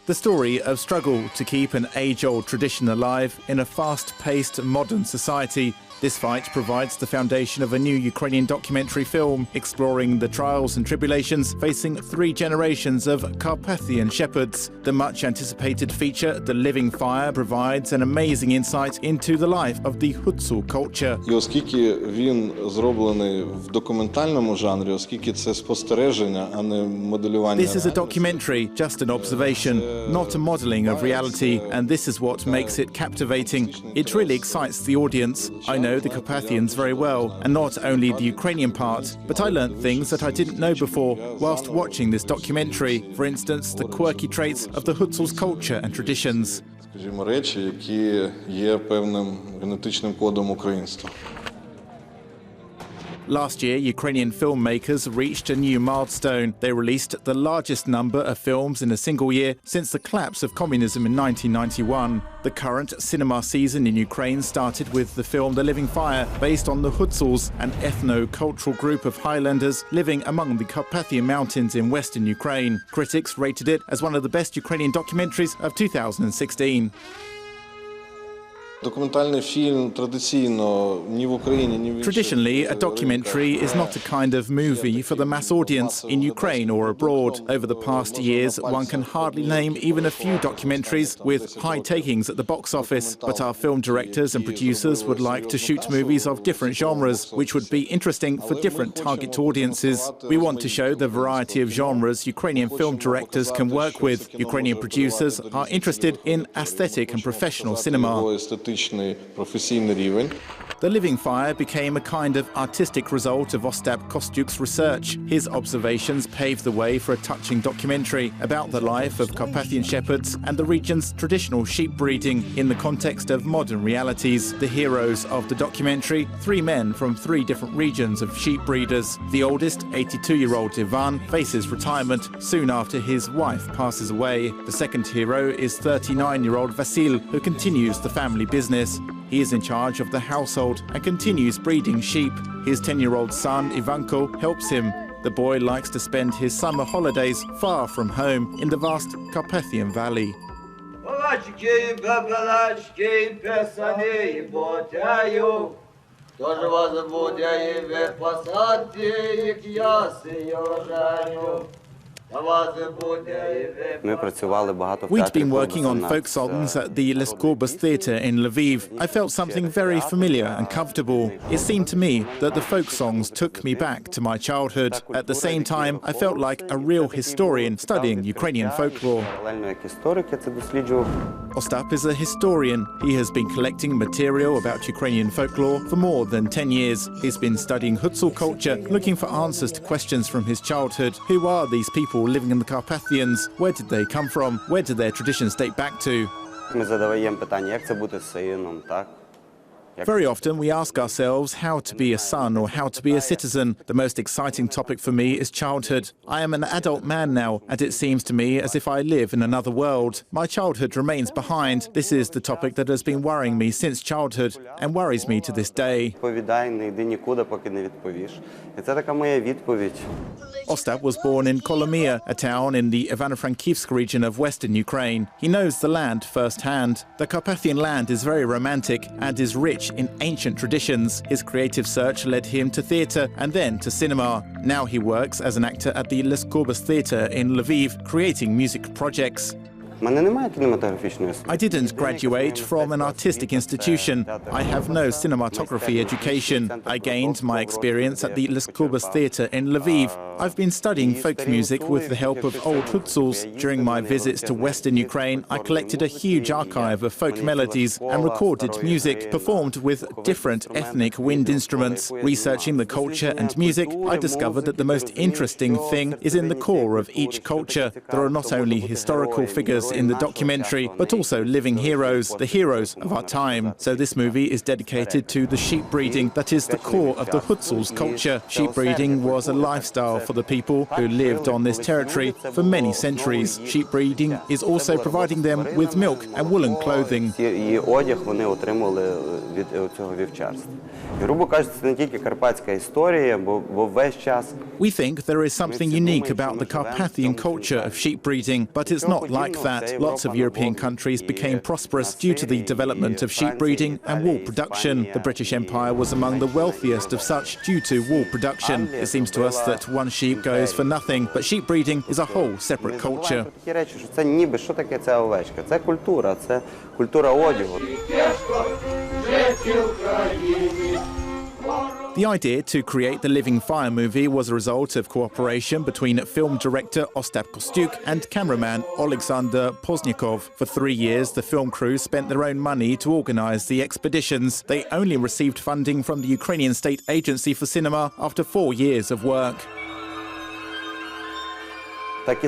The story of struggle to keep an age-old tradition alive in a fast-paced modern society. This fight provides the foundation of a new Ukrainian documentary film exploring the trials and tribulations facing 3 generations of Carpathian Shepherds. The much-anticipated feature, The Living Fire, provides an amazing insight into the life of the Hutsul culture. І оскільки він зроблений в документальному жанрі, оскільки це спостереження, а не моделювання. This is a documentary, just an observation, not a modelling of reality, and this is what makes it captivating. It really excites the audience. I know the Carpathians very well, and not only the Ukrainian part, but I learnt things that I didn't know before whilst watching this documentary. For instance, the quirky traits of the Hutsul's culture and traditions. Скажімо, речі, які є певним генетичним кодом українства. Last year, Ukrainian filmmakers reached a new milestone. They released the largest number of films in a single year since the collapse of communism in 1991. The current cinema season in Ukraine started with the film The Living Fire, based on the Hutsuls, an ethno-cultural group of Highlanders living among the Carpathian Mountains in western Ukraine. Critics rated it as one of the best Ukrainian documentaries of 2016. Traditionally, a documentary is not a kind of movie for the mass audience in Ukraine or abroad. Over the past years, one can hardly name even a few documentaries with high takings at the box office. But our film directors and producers would like to shoot movies of different genres, which would be interesting for different target audiences. We want to show the variety of genres Ukrainian film directors can work with. Ukrainian producers are interested in aesthetic and professional cinema. The Living Fire became a kind of artistic result of Ostap Kostiuk's research. His observations paved the way for a touching documentary about the life of Carpathian Shepherds and the region's traditional sheep breeding in the context of modern realities. The heroes of the documentary, 3 men from 3 different regions of sheep breeders. The oldest, 82-year-old Ivan, faces retirement soon after his wife passes away. The second hero is 39-year-old Vasil, who continues the family business. He is in charge of the household and continues breeding sheep. His 10-year-old son, Ivanko, helps him. The boy likes to spend his summer holidays far from home in the vast Carpathian Valley. We'd been working on folk songs at the Leskurbas Theatre in Lviv. I felt something very familiar and comfortable. It seemed to me that the folk songs took me back to my childhood. At the same time, I felt like a real historian studying Ukrainian folklore. Ostap is a historian. He has been collecting material about Ukrainian folklore for more than 10 years. He's been studying Hutsul culture, looking for answers to questions from his childhood. Who are these people living in the Carpathians? Where did they come from? Where do their traditions date back to? Very often we ask ourselves how to be a son or how to be a citizen. The most exciting topic for me is childhood. I am an adult man now, and it seems to me as if I live in another world. My childhood remains behind. This is the topic that has been worrying me since childhood and worries me to this day. Ostap was born in Kolomia, a town in the Ivano-Frankivsk region of western Ukraine. He knows the land firsthand. The Carpathian land is very romantic and is rich in ancient traditions. His creative search led him to theatre and then to cinema. Now he works as an actor at the Leskurbas Theatre in Lviv, creating music projects. I didn't graduate from an artistic institution. I have no cinematography education. I gained my experience at the Leskurbas Theatre in Lviv. I've been studying folk music with the help of old Hutsuls. During my visits to western Ukraine, I collected a huge archive of folk melodies and recorded music performed with different ethnic wind instruments. Researching the culture and music, I discovered that the most interesting thing is in the core of each culture. There are not only historical figures in the documentary, but also living heroes, the heroes of our time. So this movie is dedicated to the sheep breeding that is the core of the Hutsul's culture. Sheep breeding was a lifestyle for the people who lived on this territory for many centuries. Sheep breeding is also providing them with milk and woolen clothing. We think there is something unique about the Carpathian culture of sheep breeding, but it's not like that. Lots of European countries became prosperous due to the development of sheep breeding and wool production. The British Empire was among the wealthiest of such due to wool production. It seems to us that one sheep goes for nothing, but sheep breeding is a whole separate culture. The idea to create the Living Fire movie was a result of cooperation between film director Ostap Kostiuk and cameraman Alexander Pozniakov. For 3 years, the film crew spent their own money to organize the expeditions. They only received funding from the Ukrainian State Agency for Cinema after 4 years of work. It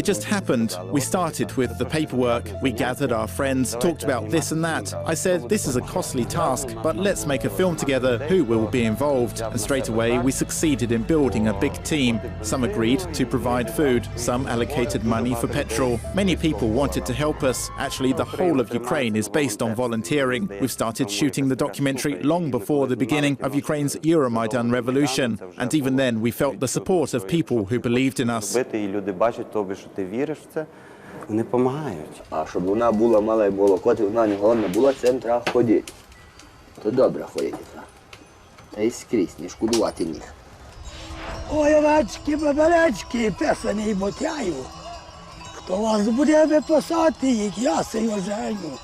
just happened. We started with the paperwork. We gathered our friends, talked about this and that. I said, this is a costly task, but let's make a film together. Who will be involved? And straight away, we succeeded in building a big team. Some agreed to provide food. Some allocated money for petrol. Many people wanted to help us. Actually, the whole of Ukraine is based on volunteering. We've started shooting the documentary long before the beginning of Ukraine's Euromaidan revolution. And even then, we felt the support of people who believed in us. А щоб вона була мала і було коти, вона не головне була, цим треба ходити. То добре ходити. Та й скрізь, не шкодувати ніг. Ой, овечки, бабелечки, писаний ботяю. Хто вас буде випасати, як я сию женю?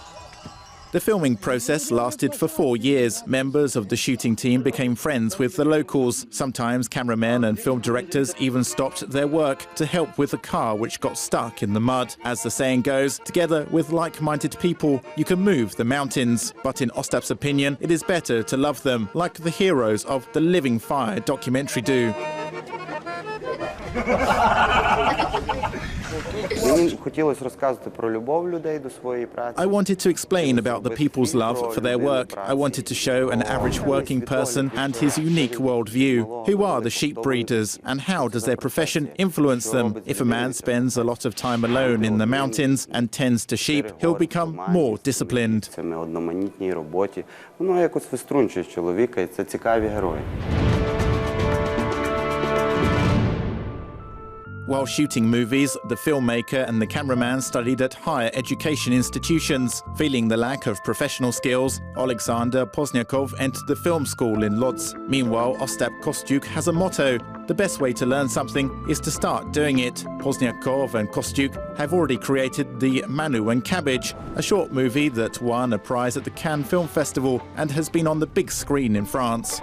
The filming process lasted for 4 years. Members of the shooting team became friends with the locals. Sometimes cameramen and film directors even stopped their work to help with a car which got stuck in the mud. As the saying goes, together with like-minded people, you can move the mountains. But in Ostap's opinion, it is better to love them, like the heroes of the Living Fire documentary do. I wanted to explain about the people's love for their work. I wanted to show an average working person and his unique worldview. Who are the sheep breeders and how does their profession influence them? If a man spends a lot of time alone in the mountains and tends to sheep, he'll become more disciplined. While shooting movies, the filmmaker and the cameraman studied at higher education institutions. Feeling the lack of professional skills, Alexander Pozniakov entered the film school in Lodz. Meanwhile, Ostap Kostiuk has a motto: the best way to learn something is to start doing it. Pozniakov and Kostiuk have already created The Manu and Cabbage, a short movie that won a prize at the Cannes Film Festival and has been on the big screen in France.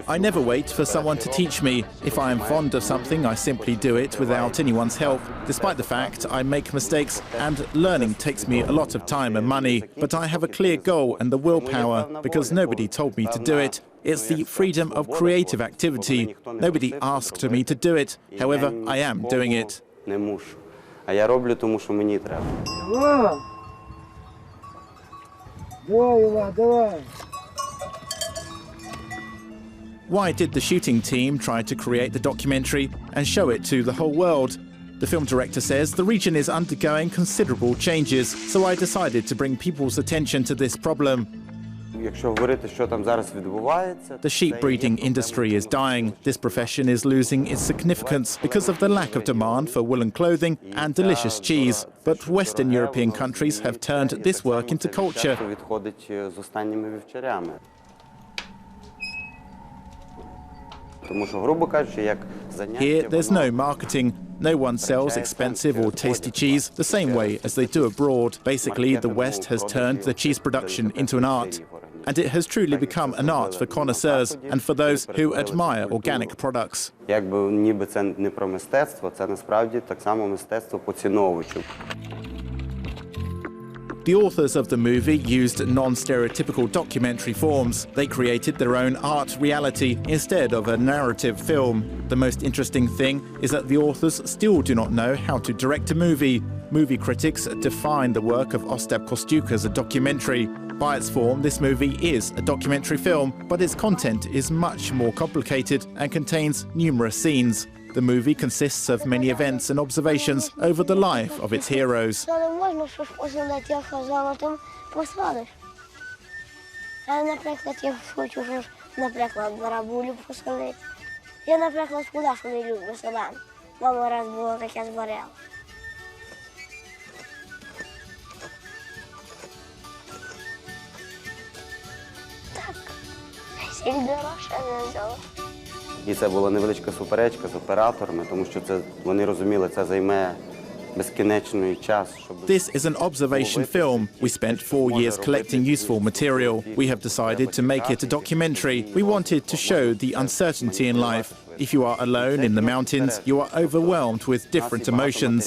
I never wait for someone to teach me. If I am fond of something, I simply do it without anyone's help. Despite the fact I make mistakes and learning takes me a lot of time and money, but I have a clear goal and the willpower because nobody told me to do it. It's the freedom of creative activity. Nobody asked me to do it. However, I am doing it. Why did the shooting team try to create the documentary and show it to the whole world? The film director says the region is undergoing considerable changes, so I decided to bring people's attention to this problem. The sheep breeding industry is dying. This profession is losing its significance because of the lack of demand for woolen clothing and delicious cheese. But Western European countries have turned this work into culture. Here, there's no marketing. No one sells expensive or tasty cheese the same way as they do abroad. Basically, the West has turned the cheese production into an art. And it has truly become an art for connoisseurs and for those who admire organic products. The authors of the movie used non-stereotypical documentary forms. They created their own art reality instead of a narrative film. The most interesting thing is that the authors still do not know how to direct a movie. Movie critics define the work of Ostap Kostiuk as a documentary. By its form, this movie is a documentary film, but its content is much more complicated and contains numerous scenes. The movie consists of many events and observations over the life of its heroes. І це була невеличка суперечка з операторами, тому що вони розуміли, це займе безкінечний час. This is an observation film. We spent 4 years collecting useful material. We have decided to make it a documentary. We wanted to show the uncertainty in life. If you are alone in the mountains, you are overwhelmed with different emotions.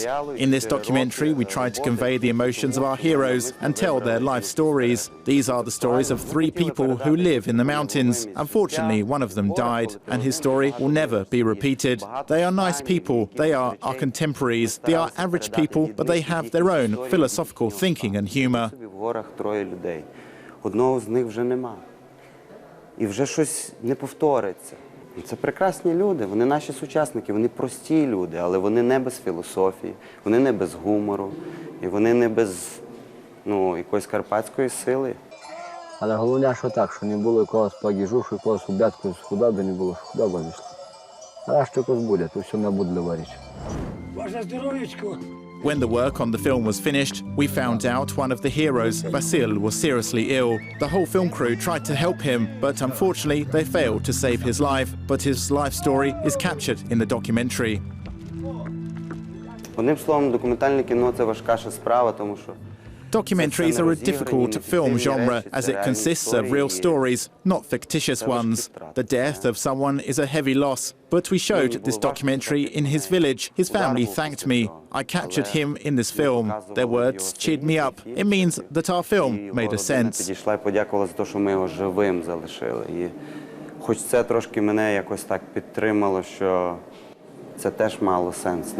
In this documentary, we try to convey the emotions of our heroes and tell their life stories. These are the stories of 3 people who live in the mountains. Unfortunately, one of them died, and his story will never be repeated. They are nice people. They are our contemporaries. They are average people, but they have their own philosophical thinking and humor. Одного з них вже нема. І вже щось не повториться. Це прекрасні люди, вони наші сучасники, вони прості люди, але вони не без філософії, вони не без гумору, і вони не без якоїсь карпатської сили. Але головне, що так, що не було якогось падіжу, що якогось убятку з худоби не було, що худоба вийшла. А що якось буде, то все не буде говорити. Боже здоров'ячко! When the work on the film was finished, we found out one of the heroes, Vasil, was seriously ill. The whole film crew tried to help him, but unfortunately they failed to save his life. But his life story is captured in the documentary. Одним словом, документальне кіно – це важка ще справа, тому що Documentaries are a difficult film genre as it consists of real stories, not fictitious ones. The death of someone is a heavy loss, but we showed this documentary in his village. His family thanked me. I captured him in this film. Their words cheered me up. It means that our film made a sense. Підійшла і подякувала за те, що ми його живим залишили. І хоч це трошки мене якось так підтримало, що це теж мало сенс.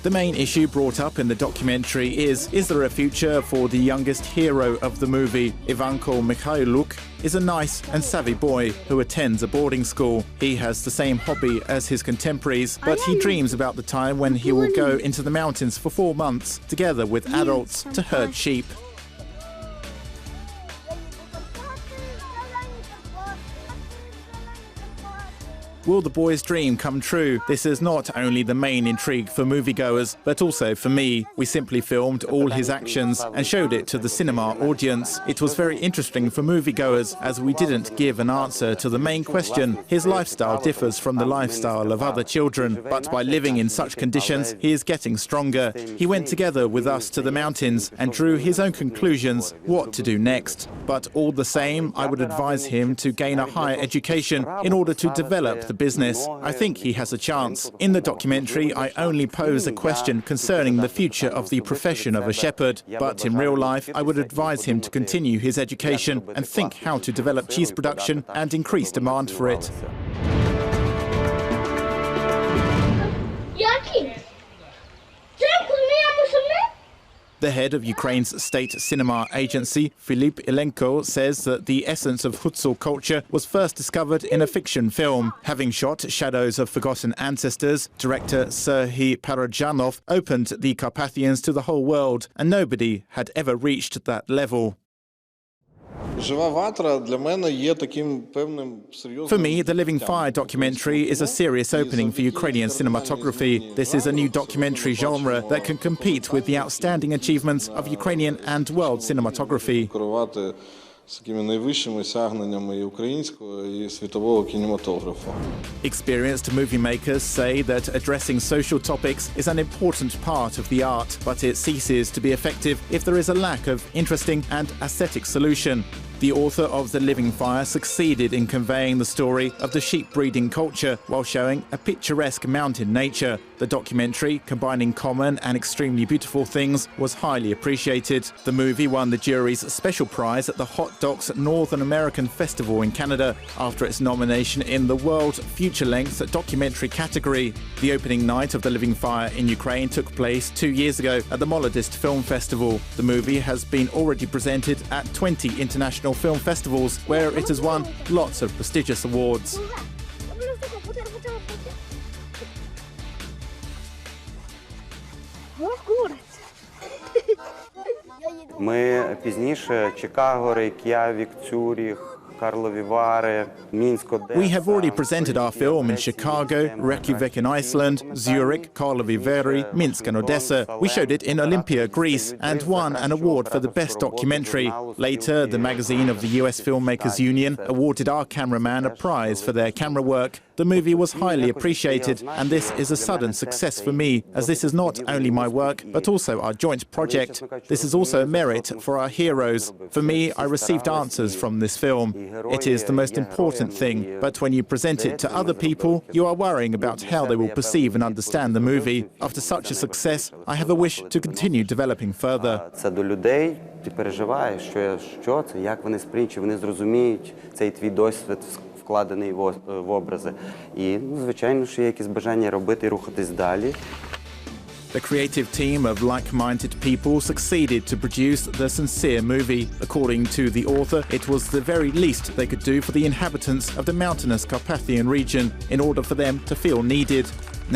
The main issue brought up in the documentary is there a future for the youngest hero of the movie? Ivanko Mikhailuk is a nice and savvy boy who attends a boarding school. He has the same hobby as his contemporaries, but he dreams about the time when he will go into the mountains for 4 months, together with adults, to herd sheep. Will the boy's dream come true? This is not only the main intrigue for moviegoers, but also for me. We simply filmed all his actions and showed it to the cinema audience. It was very interesting for moviegoers as we didn't give an answer to the main question. His lifestyle differs from the lifestyle of other children, but by living in such conditions, he is getting stronger. He went together with us to the mountains and drew his own conclusions what to do next. But all the same, I would advise him to gain a higher education in order to develop the business. I think he has a chance. In the documentary, I only pose a question concerning the future of the profession of a shepherd, but in real life, I would advise him to continue his education and think how to develop cheese production and increase demand for it. The head of Ukraine's state cinema agency, Filip Ilenko, says that the essence of Hutsul culture was first discovered in a fiction film. Having shot Shadows of Forgotten Ancestors, director Serhiy Parajanov opened the Carpathians to the whole world, and nobody had ever reached that level. For me, the Living Fire documentary is a serious opening for Ukrainian cinematography. This is a new documentary genre that can compete with the outstanding achievements of Ukrainian and world cinematography. Experienced movie makers say that addressing social topics is an important part of the art, but it ceases to be effective if there is a lack of interesting and aesthetic solution. The author of The Living Fire succeeded in conveying the story of the sheep breeding culture while showing a picturesque mountain nature. The documentary, combining common and extremely beautiful things, was highly appreciated. The movie won the jury's special prize at the Hot Docs Northern American Festival in Canada after its nomination in the World Feature-Length documentary category. The opening night of The Living Fire in Ukraine took place 2 years ago at the Molodist Film Festival. The movie has been already presented at 20 international film festivals where it has won lots of prestigious awards. Ми пізніше Чикаго, Рейк'явік, Цюріх, Карлові Вари, Мінськ, Одеса. We have already presented our film in Chicago, Reykjavik in Iceland, Zurich, Karlovy Vary, Minsk and Odessa. We showed it in Olympia, Greece, and won an award for the best documentary. Later, the magazine of the US Filmmakers Union awarded our cameraman a prize for their camera work. The movie was highly appreciated, and this is a sudden success for me, as this is not only my work, but also our joint project. This is also a merit for our heroes. For me, I received answers from this film. It is the most important thing, but when you present it to other people, you are worrying about how they will perceive and understand the movie. After such a success, I have a wish to continue developing further. Це до людей, ти переживаєш, що це, як вони сприймуть, чи вони зрозуміють цей твій досвід, вкладений в образи. І, звичайно, що є якісь бажання робити і рухатись далі. The creative team of like-minded people succeeded to produce the sincere movie. According to the author, it was the very least they could do for the inhabitants of the mountainous Carpathian region in order for them to feel needed.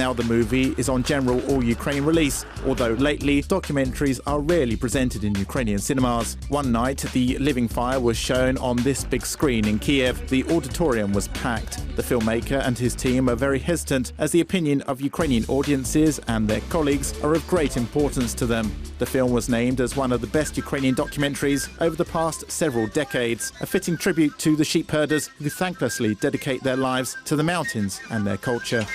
Now the movie is on general all-Ukraine release, although lately documentaries are rarely presented in Ukrainian cinemas. One night, The Living Fire was shown on this big screen in Kiev. The auditorium was packed. The filmmaker and his team are very hesitant, as the opinion of Ukrainian audiences and their colleagues are of great importance to them. The film was named as one of the best Ukrainian documentaries over the past several decades, a fitting tribute to the sheep herders who thanklessly dedicate their lives to the mountains and their culture.